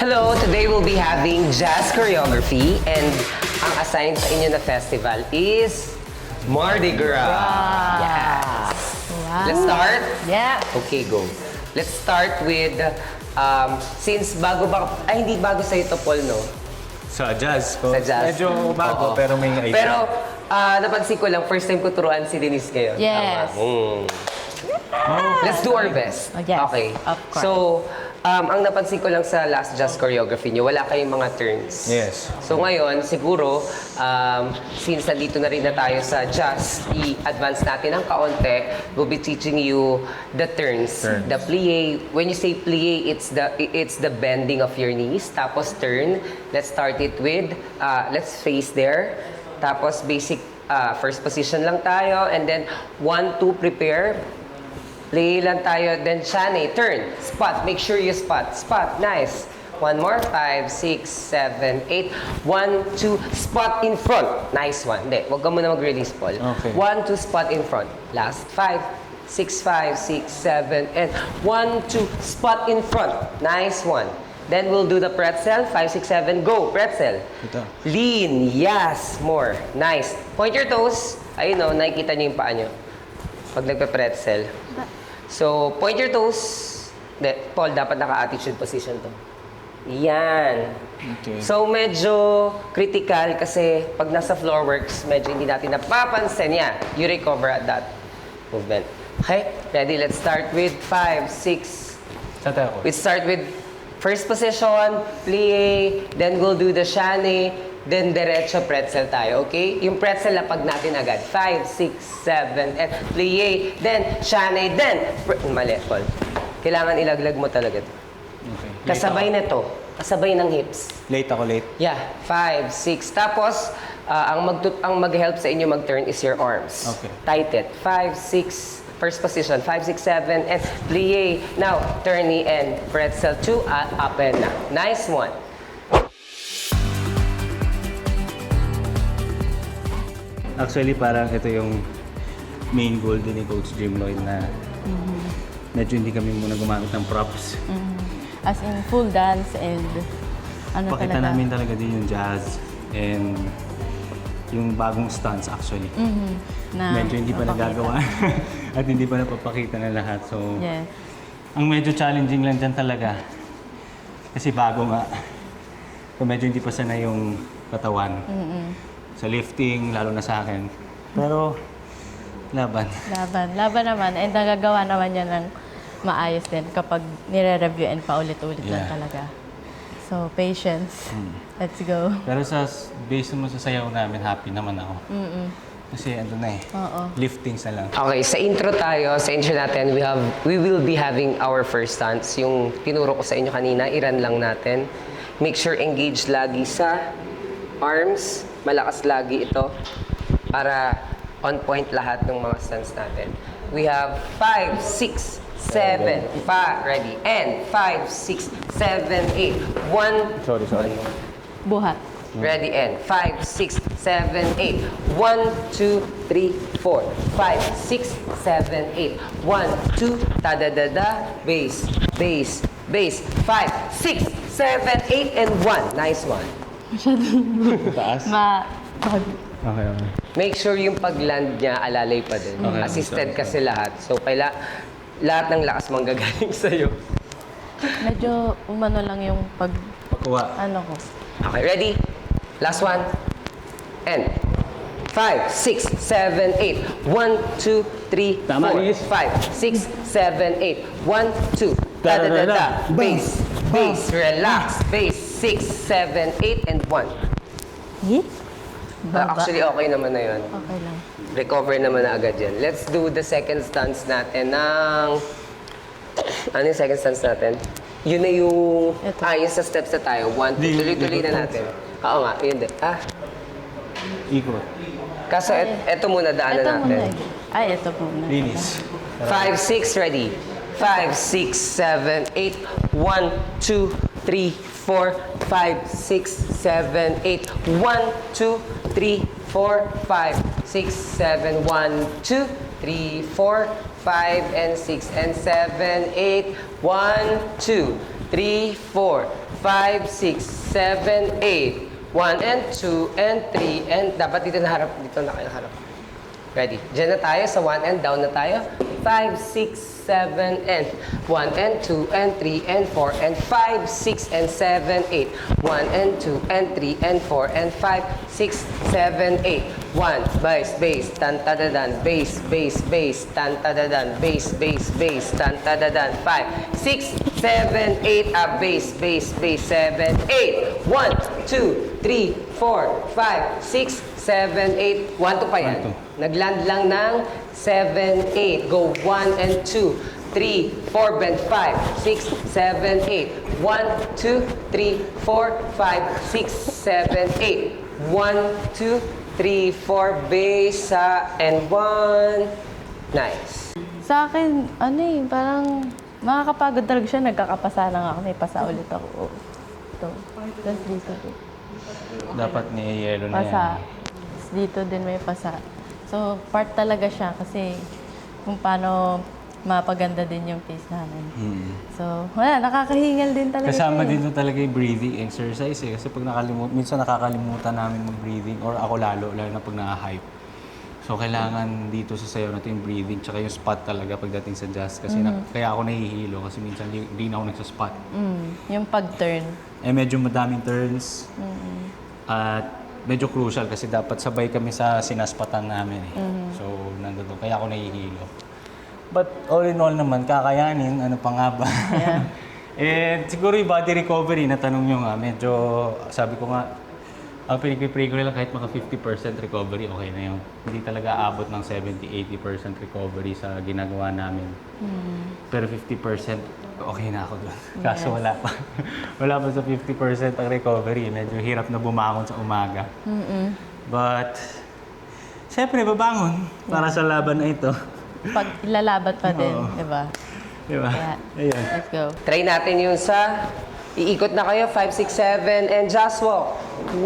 Hello, today we'll be having jazz choreography and ang assigned sa inyo na festival is Mardi Gras. Yes. Wow. Let's start? Yeah. Okay, go. Let's start with, since bago ba, ay hindi bago sa'yo to, Paul, no? Sa jazz ko. Sa jazz. Medyo bago, Oo. pero may idea. Pero, napansin ko lang, first time ko turuan si Denise ngayon. Yes. Tama. Let's do our best. Oh, yes, Okay. of course. So, ang napansin ko lang sa last jazz choreography niyo, wala kayong mga turns. Yes. So ngayon, siguro, since nandito na rin na tayo sa jazz, i-advance natin ng kaunti. We'll be teaching you the turns. The plie. When you say plie, it's the bending of your knees. Tapos turn. Let's start it with, let's face there. Tapos basic, first position lang tayo. And then, 1, 2, prepare. Play lang tayo, then shane, turn, spot, make sure you spot, nice. One more, 5, 6, 7, 8, 1, 2, spot in front, nice one. Hindi, wag ka muna mag-release, Paul. Okay. 1, 2, spot in front, last, 5, 6, 7, and 1, 2, spot in front, nice one. Then we'll do the pretzel, 5, 6, 7, go, pretzel. Ito. Lean, yes, more, nice. Point your toes, ayun o, nakikita niyo yung paa niyo. Pag nagpe-pretzel. So, point your toes. De, Paul, dapat naka-attitude position to. Yan. Okay. So, medyo critical kasi pag nasa floor works, medyo hindi natin napapansin. Yan. You recover at that movement. Okay? Ready? Let's start with 5, 6. Sa tayo ko. We start with first position, plie, then we'll do the shane, then diretso pretzel tayo, okay? Yung pretzel lapag natin agad. 5, 6, 7, and plie, then shane, then mali, Paul. Kailangan ilaglag mo talaga ito. Okay. Kasabay na to. Kasabay ng hips. Late ako, late. Yeah, 5, 6. Tapos, ang mag-help sa inyo mag-turn is your arms. Okay. Tight it. 5, 6. First position, 5, 6, 7, and plie. Now, turny and pretzel 2, up and down. Nice one. Actually, parang ito yung main goal din ni Coach Jim Lloyd na medyo hindi kami muna gumamit ng props. As in full dance and ano Pakita talaga. namin talaga din yung jazz and yung bagong stunts actually. Na Medyo hindi pa napakita. nagagawa at hindi pa napapakita ng lahat. So, Yes. ang medyo challenging lang dyan talaga kasi bago nga. So, medyo hindi pa sanay yung katawan. Sa lifting, lalo na sa akin. Pero, laban. Laban naman. And nagagawa naman yan ng maayos din kapag nire-review and paulit-ulit lang Yeah. talaga. So, patience. Let's go. Pero based mo sa sayaw namin, happy naman ako. Kasi ano na eh, Oo. liftings na lang. Okay, sa intro tayo, sa intro natin, we will be having our first stance. Yung tinuro ko sa inyo kanina, i-run lang natin. Make sure engage lagi sa arms. Malakas lagi ito para on point lahat ng mga stunts natin. We have 5, 6, 7, 5, ready, and 5, 6, 7, 8, 1, Sorry. Buhat. ready, and 5, 6, 7, 8, 1, 2, 3, 4, 5, 6, 7, 8, 1, 2, ta-da-da-da, base, base, base, 5, 6, 7, 8, and 1. Nice one. Taas? Okay. Make sure yung pag-land niya, alalay pa din. Okay, Assisted sorry. kasi lahat. So, lahat ng lakas manggagaling sa'yo. Medyo umano lang yung Pagkuha. ano ko. Okay, ready? Last one. And 5, 6, 7, 8. 1, 2, 3, Tama, 4, Liz. 5, 6, 7, 8. 1, 2. Da-da-da-da. Base, base, relax. Base, 6, 7, 8, and 1. Yeah? Baba. Actually, okay naman na yun. Okay lang. Recover naman na agad yan. Let's do the second stance natin ng... Ano yung second stance natin? Yun na yung... Ito. Yung sa steps na tayo. 1, 2, tuloy-tuloy na natin. Oo nga, yun din. Ikot. Kaso eto muna daanan Ito natin. muna. Ay, ito muna. Linis. 5, 6, ready. 5, 6, 7, 8. 1, 2, 3, 4, 5, 6, 7, 8. 1, 2, 3, 4, 5, 6, 7, 1, 2, 3, 4, 5, and 6, and 7, 8. 1, 2, 3, 4, 5, 6, 7, 8. 1 and 2 and 3 and dapat dito na harap, dito na kayo harap. Ready? Diyan na tayo sa 1 and down na tayo. 5, 6, 7 and 1 and 2 and 3 and 4 and 5, 6 and 7, 8. 1 and 2 and 3 and 4 and 5, 6, 7, 8. 1, base, tan tadadan, base, tan tadadan, base, tan tadadan. 5, 6, 7, 8, up, base, 7, 8. 1, 2, 3, 4, 5, 6, 7, 8. 1, 2 pa yan. 1, 2. Nagland lang ng 7, 8. Go 1 and 2, 3, 4, bend 5, 6, 7, 8. 1, 2, 3, 4, 5, 6, 7, 8. 1, 2, 3, 4, base, and 1. Nice. Sa akin, ano eh, parang makakapagod talaga siya. Nagkakapasa lang ako. May pasa ulit ako. Ito. Tapos dito. Dapat may yelo na yan. Pasa. Tapos dito din may pasa. So, part talaga siya kasi kung paano mapaganda din yung face namin. So, wala, nakakahingal din talaga Kasama siya, din talaga yung breathing exercise eh. Kasi pag minsan nakakalimutan namin mag-breathing or ako lalo na pag na-hype. So, kailangan dito sa sayaw natin yung breathing tsaka yung spot talaga pagdating sa jazz. Kasi kaya ako nahihilo kasi minsan di na ako nagsa-spot. Yung pag-turn. Eh, medyo madaming turns. At medyo crucial kasi dapat sabay kami sa sinaspatan namin eh. So, nandun. Kaya ako nahihilo. But all in all naman, kakayanin. Ano pa nga ba? Yeah. And siguro yung body recovery, natanong nyo nga, medyo, sabi ko nga, ang pinipray ko nila kahit maka 50% recovery, okay na yun. Hindi talaga aabot ng 70-80% recovery sa ginagawa namin. Pero 50%, okay na ako doon. Kaso wala pa. Wala pa sa 50% ang recovery. Medyo hirap na bumangon sa umaga. But, siyempre, babangon para sa laban na ito. Pag ilalabat pa din, di ba? Di ba? Kaya, Ayun. let's go. Try natin yung sa iikot na kayo. 5, 6, 7, and just walk. 1,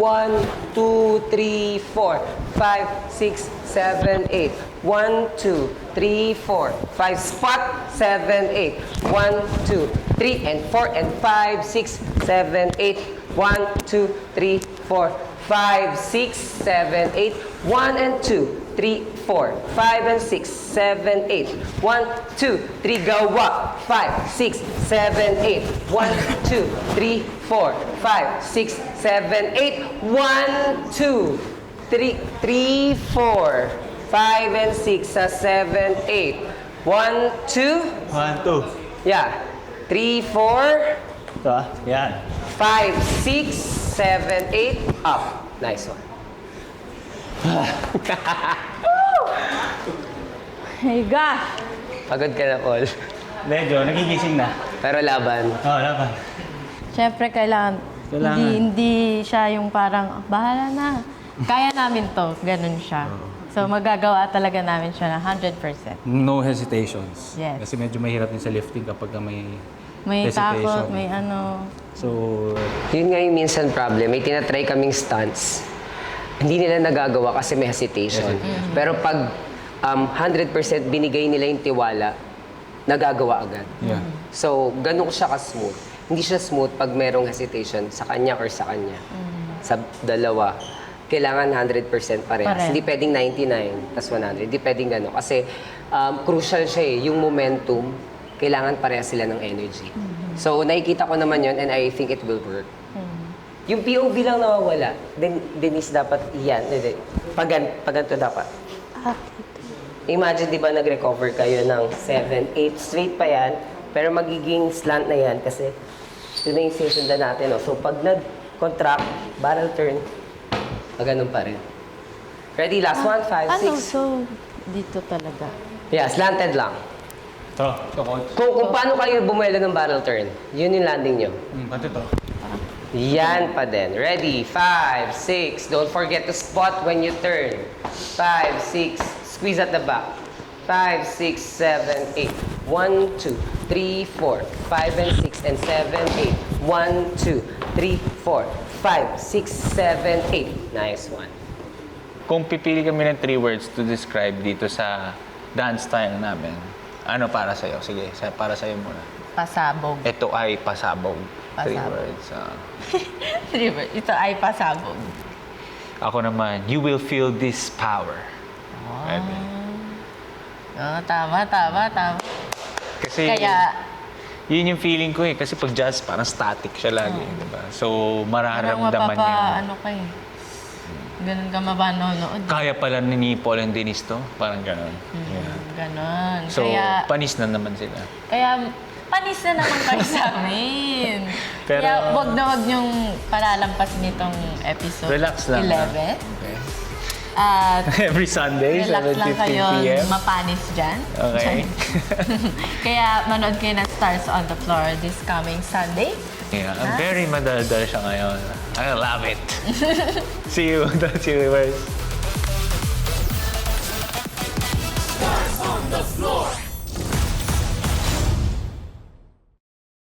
2, 3, 4, 5, 6, 7, 8. 1, 2, 3, 4, 5. Spot. 7, 8. 1, 2, 3, and 4, and 5, 6, 7, 8. 1, 2, 3, 4, 5, 6, 7, 8. 1 and 2, 3, 4, 5 and 6, 7, 8. 1, 2, 3, go up. 5, 6, 7, 8. 1, 2, 3, 4, 5, 6, 7, 8. 1, 2, 3, 3, 4, 5 and 6, 7, 8. 1, 2, 1, 2. yeah. 3, 4, Ito ah. Yan. 5, 6, 7, 8. Up. Nice one. Hey, gosh! Pagod ka na, Paul. Medyo, nagigising na. Pero laban. Oo, laban. Siyempre, kailangan. Kailangan. Hindi siya yung parang, bahala na. Kaya namin to. Ganun siya. So, magagawa talaga namin siya na 100%. No hesitations. Yes. Kasi medyo mahirap din sa lifting kapag may May hesitation. takot, may ano. So, Yun nga yung minsan problem. May tinatry kaming stunts. Hindi nila nagagawa kasi may hesitation. Pero pag 100% binigay nila yung tiwala, nagagawa agad. yeah. So, ganun siya ka-smooth. Hindi siya smooth pag merong hesitation sa kanya or sa kanya. Sa dalawa, kailangan 100% parehas. Pare. Hindi pwedeng 99 tas 100. Hindi pwedeng gano'n. Kasi crucial siya eh. Yung momentum, kailangan parehas sila ng energy. So, nakikita ko naman yun and I think it will work. Yung POV lang nawawala. Denise, dapat yan. Hindi. Paganto dapat. Imagine, di ba, nag-recover kayo ng 7, 8 straight pa yan, pero magiging slant na yan kasi yun na yung sisundan natin. No? So, pag nag-contract, barrel turn, ganun pa rin. Ready? Last one, 5, Ano? 6. So, dito talaga. Yeah, slanted lang. Ito, coach. Kung paano kayo bumuelo ng barrel turn, yun yung landing nyo. Pati ito. Yan pa din. Ready? 5, 6. Don't forget to spot when you turn. 5, 6. Squeeze at the back. 5, 6, 7, 8. 1, 2, 3, 4, 5 and 6 and 7, 8. 1, 2, 3, 4, 5, 6, 7, 8. Nice one. Kung pipili kami ng 3 words to describe dito sa dance style namin, ano para sa'yo? Sige, para sa'yo muna. Pasabog. Ito ay pasabog. 3 Pasabog. words. Ito ay pasabog. Ako naman, you will feel this power. Pwede. Tama. Kasi, Kaya, yun yung feeling ko eh. Kasi pag jazz, parang static siya lagi. Diba? So, parang mararamdaman niya. ano ka eh. Ganun ka mapanonood. Kaya pala ni Paul and Denise to. Parang gano'n. Yeah. Ganon. So, kaya, panis na naman sila. panis na naman kayo sa amin. Pero- Kaya, wag na wag niyong palalampasin itong episode Relax lang. 11. Okay. At Every Sunday, relax lang 7:15 kayo p.m. mapanis dyan. Okay. Kaya, manood kayo ng Stars on the Floor this coming Sunday. Yeah, I'm very madaldal siya ngayon. I love it. See you, Dutch Universe. On the floor.